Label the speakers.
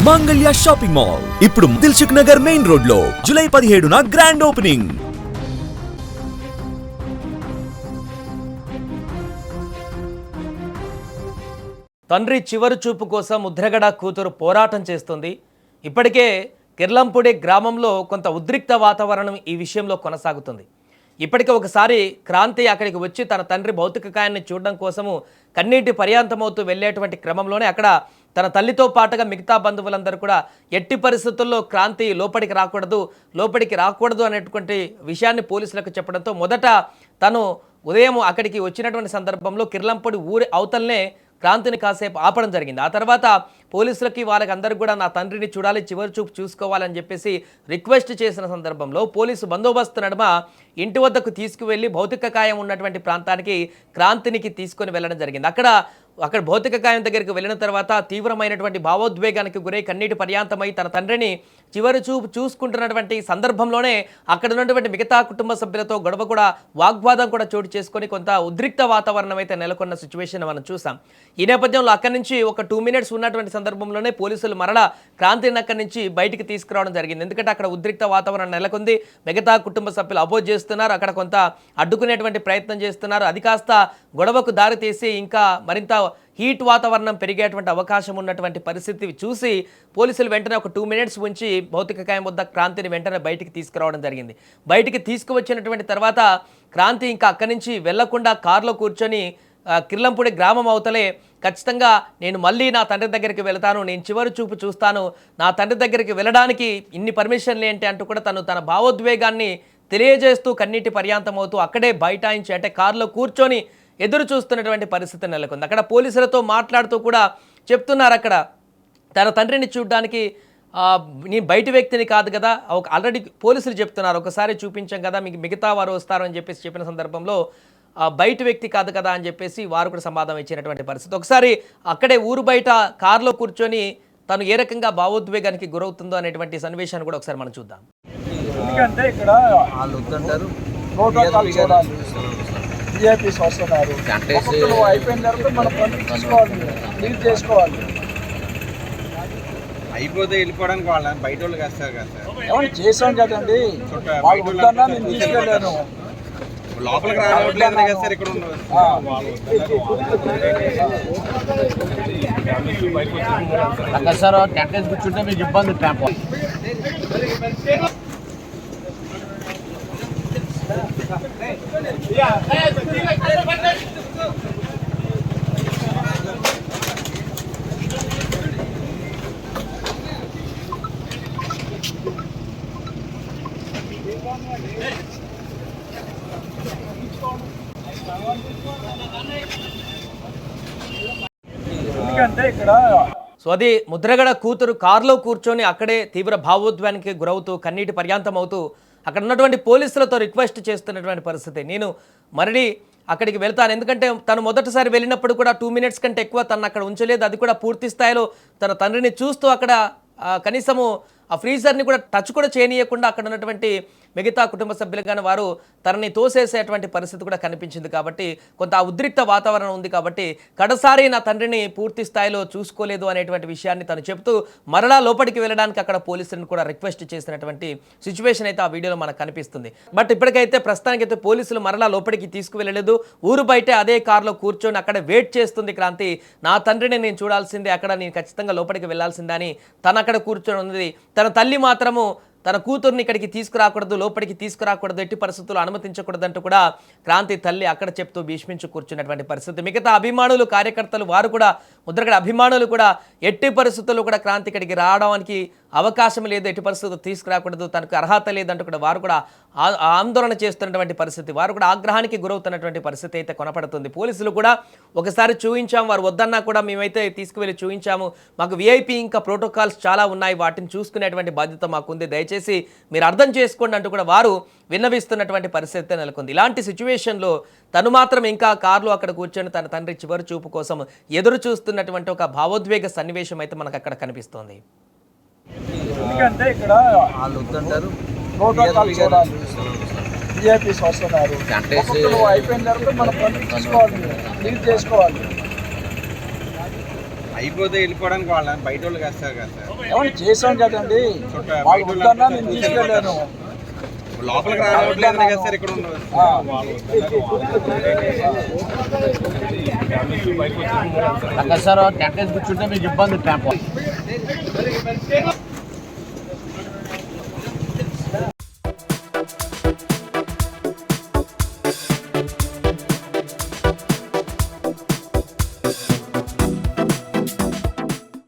Speaker 1: మాంగళ్య shopping mall ఇప్పుడు Dilsukh Nagar main road లో జూలై 17న గ్రాండ్ ఓపెనింగ్.
Speaker 2: తండ్రి చివరి చూపు కోసం ముద్రగడ కూతురు పోరాటం చేస్తుంది. ఇప్పటికే కిర్లంపూడి గ్రామంలో కొంత ఉద్రిక్త వాతావరణం ఈ విషయంలో కొనసాగుతుంది. ఇప్పటికే ఒకసారి క్రాంతి అక్కడికి వచ్చి తన తండ్రి భౌతిక కాయాన్ని చూడడం కోసము కన్నీటి పర్యాంతమవుతూ వెళ్ళేటువంటి క్రమంలోనే అక్కడ తన తల్లితో పాటుగా మిగతా బంధువులందరూ కూడా ఎట్టి పరిస్థితుల్లో క్రాంతి లోపలికి రాకూడదు అనేటువంటి విషయాన్ని పోలీసులకు చెప్పడంతో మొదట తను ఉదయం అక్కడికి వచ్చినటువంటి సందర్భంలో కిర్లంపూడి ఊరి అవతలనే క్రాంతిని కాసేపు ఆపడం జరిగింది. ఆ తర్వాత పోలీసులకి వాళ్ళకి అందరికీ కూడా నా తండ్రిని చూడాలి, చివరి చూపు చూసుకోవాలని చెప్పేసి రిక్వెస్ట్ చేసిన సందర్భంలో పోలీసు బందోబస్తు నడుమ ఇంటి వద్దకు తీసుకువెళ్ళి భౌతిక కాయం ఉన్నటువంటి ప్రాంతానికి క్రాంతినికి తీసుకొని వెళ్ళడం జరిగింది. అక్కడ భౌతిక కాయం దగ్గరికి వెళ్ళిన తర్వాత తీవ్రమైనటువంటి భావోద్వేగానికి గురై కన్నీటి పర్యాంతమై తన తండ్రిని చివరి చూపు చూసుకుంటున్నటువంటి సందర్భంలోనే అక్కడ ఉన్నటువంటి మిగతా కుటుంబ సభ్యులతో గొడవ కూడా వాగ్వాదం కూడా చోటు చేసుకొని కొంత ఉద్రిక్త వాతావరణం అయితే నెలకొన్న సిచ్యువేషన్ మనం చూసాం. ఈ నేపథ్యంలో అక్కడి నుంచి ఒక 2 minutes ఉన్నటువంటి సందర్భంలోనే పోలీసులు మరలా క్రాంతిని అక్కడి నుంచి బయటికి తీసుకురావడం జరిగింది. ఎందుకంటే అక్కడ ఉద్రిక్త వాతావరణం నెలకొంది. మిగతా కుటుంబ సభ్యులు అపోజ్ చేస్తున్నారు, అక్కడ కొంత అడ్డుకునేటువంటి ప్రయత్నం చేస్తున్నారు. అది కాస్త గొడవకు దారితీసి ఇంకా మరింత హీట్ వాతావరణం పెరిగేటువంటి అవకాశం ఉన్నటువంటి పరిస్థితి చూసి పోలీసులు వెంటనే ఒక 2 minutes ఉంచి భౌతిక కాయం వద్ద క్రాంతిని వెంటనే బయటికి తీసుకురావడం జరిగింది. బయటికి తీసుకువచ్చినటువంటి తర్వాత క్రాంతి ఇంకా అక్కడి నుంచి వెళ్లకుండా కారులో కూర్చొని కిర్లంపూడి గ్రామం అవతలే ఖచ్చితంగా నేను మళ్ళీ నా తండ్రి దగ్గరికి వెళ్తాను, నేను చివరి చూపు చూస్తాను, నా తండ్రి దగ్గరికి వెళ్ళడానికి ఇన్ని పర్మిషన్లు ఏంటి అంటూ కూడా తన భావోద్వేగాన్ని తెలియజేస్తూ కన్నీటి పర్యాంతమవుతూ అక్కడే బైఠాయించి అంటే కారులో కూర్చొని ఎదురు చూస్తున్నటువంటి పరిస్థితి నెలకొంది. అక్కడ పోలీసులతో మాట్లాడుతూ కూడా చెప్తున్నారు, అక్కడ తన తండ్రిని చూడడానికి నీ బయటి వ్యక్తిని కాదు కదా, ఆల్రెడీ పోలీసులు చెప్తున్నారు ఒకసారి చూపించాం కదా మీకు మిగతా వారు వస్తారు అని చెప్పేసి చెప్పిన సందర్భంలో బయట వ్యక్తి కాదు కదా అని చెప్పేసి వారు కూడా సమాధానం ఇచ్చినటువంటి పరిస్థితి. ఒకసారి అక్కడే ఊరు బయట కారులో కూర్చొని తను ఏ రకంగా భావోద్వేగానికి గురవుతుందో అనేటువంటి సన్నివేశాన్ని కూడా ఒకసారి మనం చూద్దాం.
Speaker 3: ఎందుకంటే ఇక్కడ ప్రోటోకాల్ చూడాలి, విఐపీస్ వస్తున్నారు, అయిపోయిన తర్వాత మనం పనులు తీసుకోవాలి, లీడ్ చేసుకోవాలి.
Speaker 4: అయిపోతే వెళ్ళిపోవడానికి వాళ్ళని బయట వాళ్ళు వస్తారు కదా సార్.
Speaker 3: ఏమన్నా చేసాం కదండి, వాళ్ళు వద్దన్నా నేను తీసుకెళ్ళాను.
Speaker 4: లోపలికి రావట్లేదు కదా సార్. ఇక్కడ
Speaker 5: సార్ టెంట్ కూర్చుంటే మీకు ఇబ్బంది.
Speaker 3: ఎందుకంటే ఇక్కడ
Speaker 2: సో అది ముద్రగడ కూతురు కారులో కూర్చొని అక్కడే తీవ్ర భావోద్వేగానికి గురవుతూ కన్నీటి పర్యాంతం అవుతూ అక్కడ ఉన్నటువంటి పోలీసులతో రిక్వెస్ట్ చేస్తున్నటువంటి పరిస్థితి. నేను మళ్ళీ అక్కడికి వెళ్తాను, ఎందుకంటే తను మొదటిసారి వెళ్ళినప్పుడు కూడా 2 minutes కంటే ఎక్కువ తను అక్కడ ఉంచలేదు. అది కూడా పూర్తి స్థాయిలో తన తండ్రిని చూస్తూ అక్కడ కనీసము ఆ ఫ్రీజర్ని కూడా టచ్ కూడా చేయనీయకుండా అక్కడ ఉన్నటువంటి మిగతా కుటుంబ సభ్యులు కానీ వారు తనని తోసేసేటువంటి పరిస్థితి కూడా కనిపించింది. కాబట్టి కొంత ఉద్రిక్త వాతావరణం ఉంది. కాబట్టి కడసారి నా తండ్రిని పూర్తి స్థాయిలో చూసుకోలేదు అనేటువంటి విషయాన్ని తను చెప్తూ మరలా లోపలికి వెళ్ళడానికి అక్కడ పోలీసులను కూడా రిక్వెస్ట్ చేసినటువంటి సిచ్యువేషన్ అయితే ఆ వీడియోలో మనకు కనిపిస్తుంది. బట్ ఇప్పటికైతే ప్రస్తుతానికైతే పోలీసులు మరలా లోపలికి తీసుకువెళ్ళలేదు. ఊరు బయటే అదే కారులో కూర్చొని అక్కడ వెయిట్ చేస్తుంది క్రాంతి. నా తండ్రిని నేను చూడాల్సిందే, అక్కడ నేను ఖచ్చితంగా లోపలికి వెళ్లాల్సిందే అని తను అక్కడ కూర్చొని ఉంది. తన తల్లి మాత్రము తన కూతుర్ని ఇక్కడికి తీసుకురాకూడదు, లోపలికి తీసుకురాకూడదు, ఎట్టి పరిస్థితుల్లో అనుమతించకూడదు అంటూ కూడా క్రాంతి తల్లి అక్కడ చెప్తూ భీష్మించు కూర్చున్నటువంటి పరిస్థితి. మిగతా అభిమానులు, కార్యకర్తలు వారు కూడా ముద్రగడ అభిమానులు కూడా ఎట్టి పరిస్థితుల్లో కూడా క్రాంతి ఇక్కడికి రావడానికి అవకాశం లేదు, ఎట్టి పరిస్థితుల్లో తీసుకురాకూడదు, తనకు అర్హత లేదంటూ కూడా వారు కూడా ఆందోళన చేస్తున్నటువంటి పరిస్థితి, వారు కూడా ఆగ్రహానికి గురవుతున్నటువంటి పరిస్థితి అయితే కొనపడుతుంది. పోలీసులు కూడా ఒకసారి చూయించాము, వారు వద్దన్నా కూడా మేమైతే తీసుకువెళ్ళి చూయించాము, మాకు విఐపి ఇంకా ప్రోటోకాల్స్ చాలా ఉన్నాయి, వాటిని చూసుకునేటువంటి బాధ్యత మాకుంది, దయచేసి మీరు అర్థం చేసుకోండి అంటూ కూడా వారు విన్నవిస్తున్నటువంటి పరిస్థితి నెలకొంది. ఇలాంటి సిచ్యువేషన్లో తను మాత్రం ఇంకా కారులో అక్కడ కూర్చొని తన తండ్రి చివరి చూపు కోసం ఎదురు చూస్తున్నటువంటి ఒక భావోద్వేగ సన్నివేశం అయితే మనకు అక్కడ కనిపిస్తోంది.
Speaker 3: ఎందుకంటే ఇక్కడ ప్రోటోకాల్ చూడాలి, విఐపీస్ వస్తున్నారు, అయిపోయిన తర్వాత మనం పనులు తీసుకోవాలి, లీడ్ చేసుకోవాలి.
Speaker 4: అయిపోతే వెళ్ళిపోవడానికి వాళ్ళని బయట వాళ్ళు వేస్తారు కదా సార్.
Speaker 3: ఏమన్నా చేసాం కదండి, వాళ్ళు వద్దన్నా నేను తీసుకెళ్ళాను.
Speaker 4: లోపలికి రావట్లేదు కదా సార్ ఇక్కడ ఉండదు.
Speaker 5: సార్ టెంట్ వేసి కూర్చుంటే మీకు ఇబ్బంది.